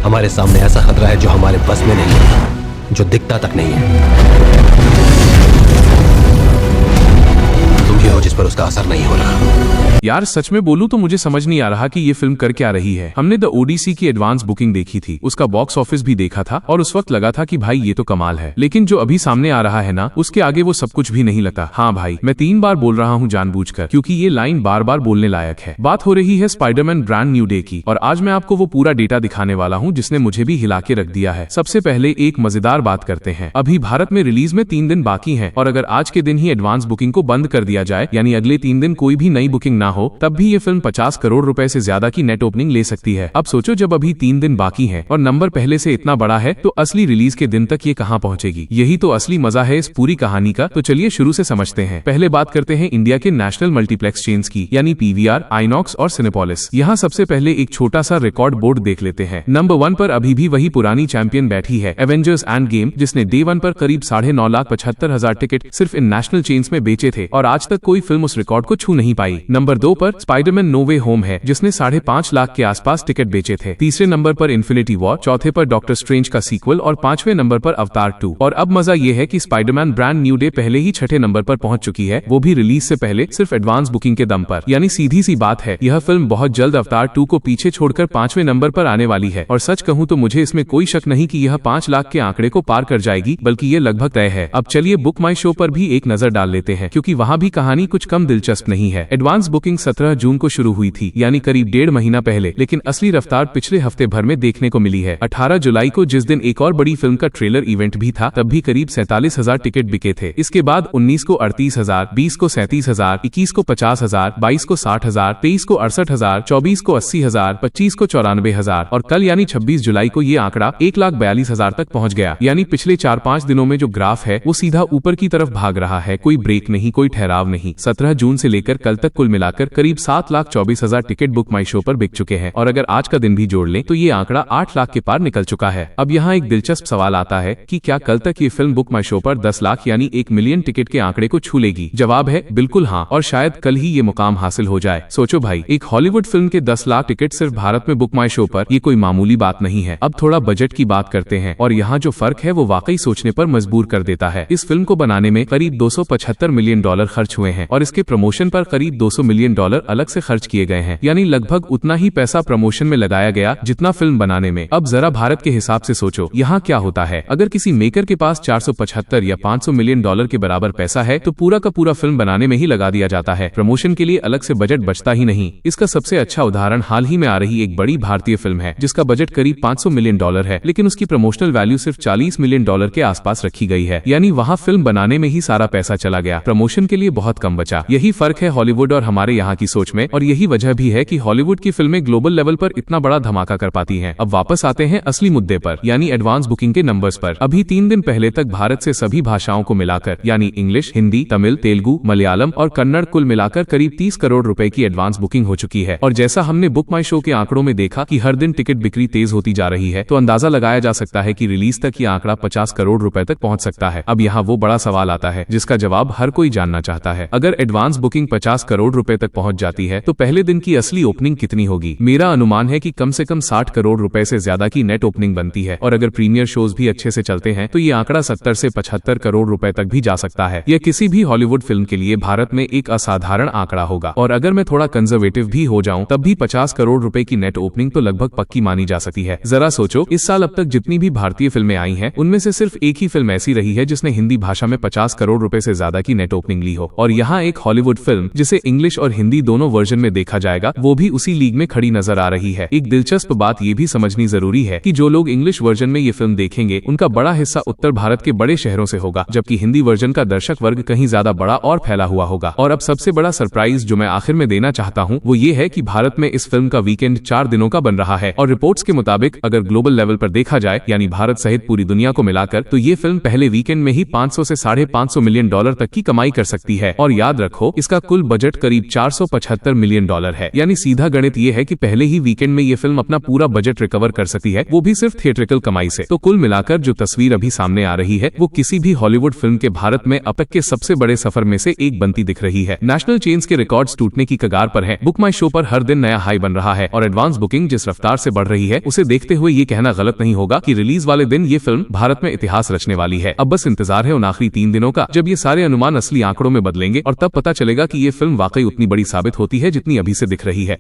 हमारे सामने ऐसा खतरा है जो हमारे बस में नहीं है, जो दिखता तक नहीं है। तुम ही हो जिस पर उसका असर नहीं हो रहा। यार सच में बोलूं तो मुझे समझ नहीं आ रहा कि ये फिल्म कर क्या रही है। हमने द ओडिसी की एडवांस बुकिंग देखी थी, उसका बॉक्स ऑफिस भी देखा था और उस वक्त लगा था कि भाई ये तो कमाल है, लेकिन जो अभी सामने आ रहा है ना, उसके आगे वो सब कुछ भी नहीं लगता। हाँ भाई, मैं 3 बार बोल रहा हूँ जानबूझकर, क्योंकि ये लाइन बार बार बोलने लायक है। बात हो रही है स्पाइडरमैन ब्रांड न्यू डे की, और आज मैं आपको वो पूरा डेटा दिखाने वाला हूँ जिसने मुझे भी हिला के रख दिया है। सबसे पहले एक मजेदार बात करते हैं। अभी भारत में रिलीज में 3 दिन बाकी है, और अगर आज के दिन ही एडवांस बुकिंग को बंद कर दिया जाए, यानी अगले 3 दिन कोई भी नई बुकिंग ना हो, तब भी ये फिल्म 50 करोड़ रुपए से ज्यादा की नेट ओपनिंग ले सकती है। अब सोचो, जब अभी 3 दिन बाकी है और नंबर पहले से इतना बड़ा है, तो असली रिलीज के दिन तक ये कहां पहुंचेगी? यही तो असली मजा है इस पूरी कहानी का। तो चलिए शुरू से समझते हैं। पहले बात करते हैं इंडिया के नेशनल मल्टीप्लेक्स चेन्स की, यानी पीवीआर, आइनॉक्स और सिनेपोलिस। यहाँ सबसे पहले एक छोटा सा रिकॉर्ड बोर्ड देख लेते हैं। नंबर 1 पर अभी भी वही पुरानी चैंपियन बैठी है, एवेंजर्स एंड गेम, जिसने डे 1 पर करीब 9,75,000 टिकट सिर्फ इन नेशनल चेन्स में बेचे थे, और आज तक कोई फिल्म उस रिकॉर्ड को छू नहीं पाई। नंबर 2 पर स्पाइडरमैन नो वे होम है, जिसने 5.5 लाख के आसपास टिकट बेचे थे। तीसरे नंबर पर इन्फिनिटी वॉर, चौथे पर डॉक्टर स्ट्रेंज का सीक्वल और 5वें नंबर पर अवतार 2। और अब मजा ये है कि स्पाइडरमैन ब्रांड न्यू डे पहले ही 6ठे नंबर पर पहुंच चुकी है, वो भी रिलीज से पहले सिर्फ एडवांस बुकिंग के दम पर। यानी सीधी सी बात है, यह फिल्म बहुत जल्द अवतार 2 को पीछे छोड़कर 5वें नंबर पर आने वाली है। और सच कहूं तो मुझे इसमें कोई शक नहीं कि यह 5 लाख के आंकड़े को पार कर जाएगी, बल्कि ये लगभग तय है। अब चलिए बुक माई शो पर भी एक नजर डाल लेते हैं, क्योंकि वहां भी कहानी कुछ कम दिलचस्प नहीं है। एडवांस बुकिंग 17 जून को शुरू हुई थी, यानी करीब 1.5 महीना पहले, लेकिन असली रफ्तार पिछले हफ्ते भर में देखने को मिली है। 18 जुलाई को, जिस दिन एक और बड़ी फिल्म का ट्रेलर इवेंट भी था, तब भी करीब 47,000 टिकट बिके थे। इसके बाद 19 को 38,000, 20 को 37,000, 21 को 50,000, 22 को 60,000, 23 को 68,000, 24 को 80,000, 25 को 94,000 और कल यानी 26 जुलाई को ये आंकड़ा 1,42,000 तक पहुंच गया। यानी पिछले 4-5 दिनों में जो ग्राफ है वो सीधा ऊपर की तरफ भाग रहा है, कोई ब्रेक नहीं, कोई ठहराव नहीं। 17 जून से लेकर कल तक कुल मिलाकर करीब 7,24,000 टिकट बुक माई शो पर बिक चुके हैं, और अगर आज का दिन भी जोड़ लें तो ये आंकड़ा 8 लाख के पार निकल चुका है। अब यहाँ एक दिलचस्प सवाल आता है कि क्या कल तक ये फिल्म बुक माई शो पर 10 लाख यानी 1 मिलियन टिकट के आंकड़े को छू लेगी? जवाब है बिल्कुल हाँ, और शायद कल ही ये मुकाम हासिल हो जाए। सोचो भाई, एक हॉलीवुड फिल्म के 10 लाख टिकट सिर्फ भारत में बुक माई शो पर, ये कोई मामूली बात नहीं है। अब थोड़ा बजट की बात करते हैं, और यहाँ जो फर्क है वो वाकई सोचने पर मजबूर कर देता है। इस फिल्म को बनाने में करीब $275 मिलियन खर्च हुए हैं, और इसके प्रमोशन पर करीब $200 मिलियन अलग से खर्च किए गए हैं, यानी लगभग उतना ही पैसा प्रमोशन में लगाया गया जितना फिल्म बनाने में। अब जरा भारत के हिसाब से सोचो, यहाँ क्या होता है। अगर किसी मेकर के पास 475 या $500 मिलियन के बराबर पैसा है, तो पूरा का पूरा फिल्म बनाने में ही लगा दिया जाता है, प्रमोशन के लिए अलग से बजट बचता ही नहीं। इसका सबसे अच्छा उदाहरण हाल ही में आ रही एक बड़ी भारतीय फिल्म है, जिसका बजट करीब $500 मिलियन है, लेकिन उसकी प्रमोशनल वैल्यू सिर्फ $40 मिलियन के आसपास रखी गई है। यानी वहाँ फिल्म बनाने में ही सारा पैसा चला गया, प्रमोशन के लिए बहुत कम बचा। यही फर्क है हॉलीवुड और हमारे यहाँ की सोच में, और यही वजह भी है कि हॉलीवुड की फिल्में ग्लोबल लेवल पर इतना बड़ा धमाका कर पाती हैं। अब वापस आते हैं असली मुद्दे पर, यानी एडवांस बुकिंग के नंबर्स पर। अभी 3 दिन पहले तक भारत से सभी भाषाओं को मिलाकर, यानी इंग्लिश, हिंदी, तमिल, तेलुगु, मलयालम और कन्नड़, कुल मिलाकर करीब 30 करोड़ रुपए की एडवांस बुकिंग हो चुकी है। और जैसा हमने बुक माई शो के आंकड़ों में देखा कि हर दिन टिकट बिक्री तेज होती जा रही है, तो अंदाजा लगाया जा सकता है कि रिलीज तक ये आंकड़ा 50 करोड़ रुपए तक पहुंच सकता है। अब यहाँ वो बड़ा सवाल आता है जिसका जवाब हर कोई जानना चाहता है। अगर एडवांस बुकिंग 50 करोड़ रुपए तक पहुंच जाती है, तो पहले दिन की असली ओपनिंग कितनी होगी? मेरा अनुमान है कि कम से कम 60 करोड़ रुपए से ज्यादा की नेट ओपनिंग बनती है, और अगर प्रीमियर शोज भी अच्छे से चलते हैं तो ये आंकड़ा 70 से 75 करोड़ रुपए तक भी जा सकता है। यह किसी भी हॉलीवुड फिल्म के लिए भारत में एक असाधारण आंकड़ा होगा। और अगर मैं थोड़ा कंजर्वेटिव भी हो जाऊं, तब भी 50 करोड़ रुपए की नेट ओपनिंग तो लगभग पक्की मानी जा सकती है। जरा सोचो, इस साल अब तक जितनी भी भारतीय फिल्में आई हैं, उनमें से सिर्फ एक ही फिल्म ऐसी रही है जिसने हिंदी भाषा में 50 करोड़ रुपए से ज्यादा की नेट ओपनिंग ली हो। और यहाँ एक हॉलीवुड फिल्म जिसे इंग्लिश और हिंदी दोनों वर्जन में देखा जाएगा, वो भी उसी लीग में खड़ी नजर आ रही है। एक दिलचस्प बात ये भी समझनी जरूरी है कि जो लोग इंग्लिश वर्जन में ये फिल्म देखेंगे, उनका बड़ा हिस्सा उत्तर भारत के बड़े शहरों से होगा, जबकि हिंदी वर्जन का दर्शक वर्ग कहीं ज्यादा बड़ा और फैला हुआ होगा। और अब सबसे बड़ा सरप्राइज जो मैं आखिर में देना चाहता हूँ, वो ये है कि भारत में इस फिल्म का वीकेंड 4 दिनों का बन रहा है, और रिपोर्ट्स के मुताबिक अगर ग्लोबल लेवल पर देखा जाए, यानी भारत सहित पूरी दुनिया को मिलाकर, तो ये फिल्म पहले वीकेंड में ही 500 से $550 मिलियन तक की कमाई कर सकती है। और याद रखो, इसका कुल बजट करीब $475 मिलियन है। यानी सीधा गणित ये है कि पहले ही वीकेंड में ये फिल्म अपना पूरा बजट रिकवर कर सकती है, वो भी सिर्फ थिएट्रिकल कमाई से। तो कुल मिलाकर जो तस्वीर अभी सामने आ रही है वो किसी भी हॉलीवुड फिल्म के भारत में अब तक के सबसे बड़े सफर में से एक बनती दिख रही है। नेशनल चेन्स के रिकॉर्ड्स टूटने की कगार पर है। बुक माई शो पर हर दिन नया हाई बन रहा है और एडवांस बुकिंग जिस रफ्तार से बढ़ रही है उसे देखते हुए ये कहना गलत नहीं होगा कि रिलीज वाले दिन ये फिल्म भारत में इतिहास रचने वाली है। अब बस इंतजार है उन आखिरी 3 दिनों का जब ये सारे अनुमान असली आंकड़ों में बदलेंगे और तब पता चलेगा कि ये फिल्म वाकई उतनी बड़ी साबित होती है जितनी अभी से दिख रही है।